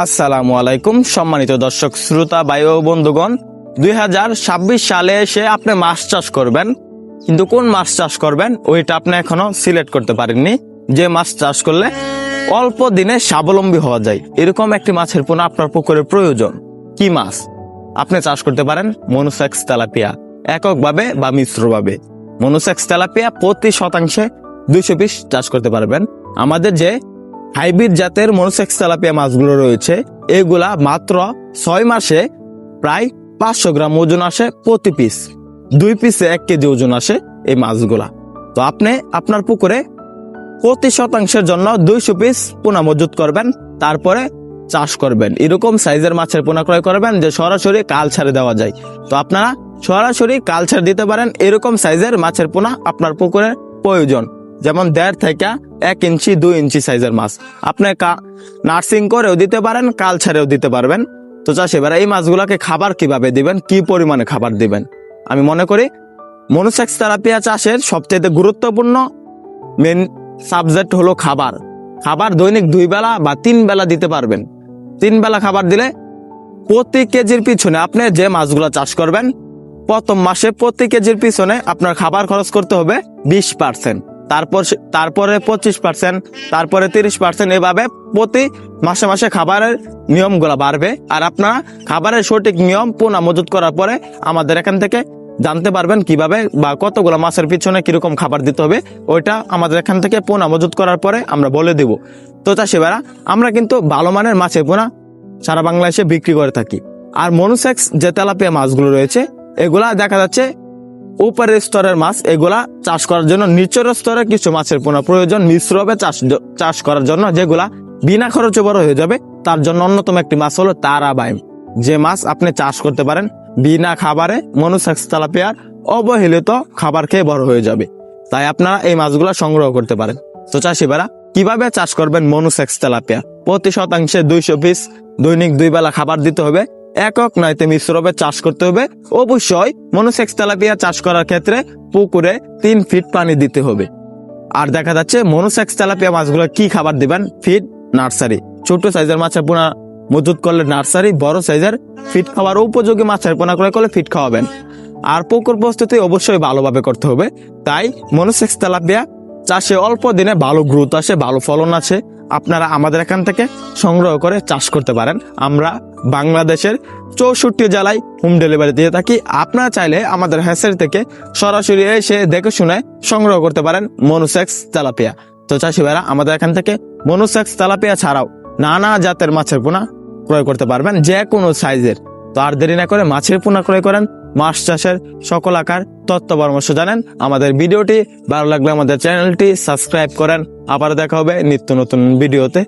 আসসালামু আলাইকুম সম্মানিত দর্শক শ্রোতা ভাই ও বন্ধুগণ, 2026 সালে এসে আপনি মাছ চাষ করবেন, কিন্তু কোন মাছ চাষ করবেন ওইটা আপনি এখনো সিলেক্ট করতে পারেননি। যে মাছ চাষ করলে অল্প দিনে স্বাবলম্বী হওয়া যায়, এরকম একটি মাছের পোনা আপনার পুকুরে প্রয়োজন। কি মাছ আপনি চাষ করতে পারেন? মনোসেক্স তেলাপিয়া, এককভাবে বা মিশ্রভাবে। মনোসেক্স তেলাপিয়া প্রতি শতাংশে 200 পিস চাষ করতে পারবেন। আমাদের যে হাইব্রিড জাতের মনোসেক্স তেলাপিয়া মাছগুলো রয়েছে, এগুলা মাত্র 6 মাসে প্রায় 500 গ্রাম ওজন আসে প্রতি পিস। 2 পিসে 1 কেজি ওজন আসে এই মাছগুলা। তো আপনি আপনার পুকুরে প্রতি শতাংশের জন্য 200 পিস পোনা মজুত করবেন, তারপরে চাষ করবেন। এরকম সাইজের মাছের পোনা ক্রয় করবেন যে সরাসরি কালচারে দেওয়া যায়। তো আপনারা সরাসরি কালচার দিতে পারেন। এরকম সাইজের মাছের পোনা আপনার পুকুরে প্রয়োজন, যেমন 1.5 থেকে 1 ইঞ্চি 2 ইঞ্চি সাইজের মাছ আপনি নার্সিং করেও দিতে পারেন, কালচারেও দিতে পারবেন। তো চাষিরা এই মাছগুলোকে খাবার কিভাবে দিবেন, কি পরিমাণে খাবার দিবেন? আমি মনে করি মনোসেক্স তেলাপিয়া চাষের সবচেয়ে গুরুত্বপূর্ণ মেন সাবজেক্ট হলো খাবার। খাবার দৈনিক 2 বেলা বা 3 বেলা দিতে পারবেন। 3 বেলা খাবার দিলে প্রতি কেজির পিছনে আপনি যে মাছগুলো চাষ করবেন, প্রথম মাসে প্রতি কেজির পিছনে আপনার খাবার খরচ করতে হবে 20%, তারপরে 25%, তারপরে 30%, এভাবে প্রতি মাসে মাসে খাবারের নিয়মগুলো বাড়বে। আর আপনারা খাবারের সঠিক নিয়ম পোনা মজুত করার পরে আমাদের এখান থেকে জানতে পারবেন কিভাবে বা কতগুলো মাছের পিছনে কিরকম খাবার দিতে হবে। ওইটা আমাদের এখান থেকে পোনা মজুত করার পরে আমরা বলে দিব। তো চাষি ভাইরা, আমরা কিন্তু ভালো মানের মাছের পোনা সারা বাংলাদেশে বিক্রি করে থাকি। আর মনোসেক্স যে তেলাপিয়া মাছগুলো রয়েছে, এগুলা দেখা যাচ্ছে উপরের স্তরের মাছ। এগুলা চাষ করার জন্য নিচের স্তরে কিছু মাছের পোনা প্রয়োজন মিশ্রভাবে চাষ করার জন্য, যেগুলা বিনা খরচে বড় হয়ে যাবে। তার জন্য অন্যতম একটি মাছ হলো তারাবাইম, যে মাছ আপনি চাষ করতে পারেন বিনা খাবারে। মনোসেক্স তেলাপিয়ার অবহেলিত খাবার খেয়ে বড় হয়ে যাবে, তাই আপনারা এই মাছগুলা সংগ্রহ করতে পারেন। তো চাষি ভাইরা, কিভাবে চাষ করবেন মনোসেক্স তেলাপিয়া? প্রতি শতাংশে 200 পিস দৈনিক 2 বেলা খাবার দিতে হবে। একক নয়তো মিশ্রভাবে চাষ করতে হবে। অবশ্যই মনোসেক্স তেলাপিয়া চাষ করার ক্ষেত্রে পুকুরে 3 ফিট পানি দিতে হবে। আর দেখা যাচ্ছে মনোসেক্স তেলাপিয়া মাছগুলো কি খাবার দিবেন? Feed, nursery. ছোট সাইজের মাছের পোনা মজুত করলে নার্সারি, বড় সাইজের ফিড খাওয়ার উপযোগী মাছের পোনা ক্রয় করলে ফিড খাওয়াবেন। আর পুকুর প্রস্তুতি অবশ্যই ভালোভাবে করতে হবে। তাই মনোসেক্স তেলাপিয়া চাষে অল্প দিনে ভালো গ্রোথ আসে, ভালো ফলন আছে। আপনারা আমাদের এখান থেকে সংগ্রহ করে চাষ করতে পারেন। আমরা বাংলাদেশের 64 জেলায় হোম ডেলিভারি দিয়ে থাকি। আপনারা চাইলে আমাদের হ্যাচারি থেকে সরাসরি এসে দেখে শুনে সংগ্রহ করতে পারেন মনোসেক্স তেলাপিয়া। তো চাষি ভাইরা, আমাদের এখান থেকে মনোসেক্স তেলাপিয়া ছাড়াও নানা জাতের মাছের পোনা ক্রয় করতে পারবেন, যে কোনো সাইজের। তো আর দেরি না করে মাছের পোনা ক্রয় করেন। মাছ চাষের সকল আকার তথ্য পরামর্শ জানেন। আমাদের ভিডিওটি ভালো লাগলে আমাদের চ্যানেলটি সাবস্ক্রাইব করেন। আবার দেখা হবে নিত্য নতুন ভিডিওতে।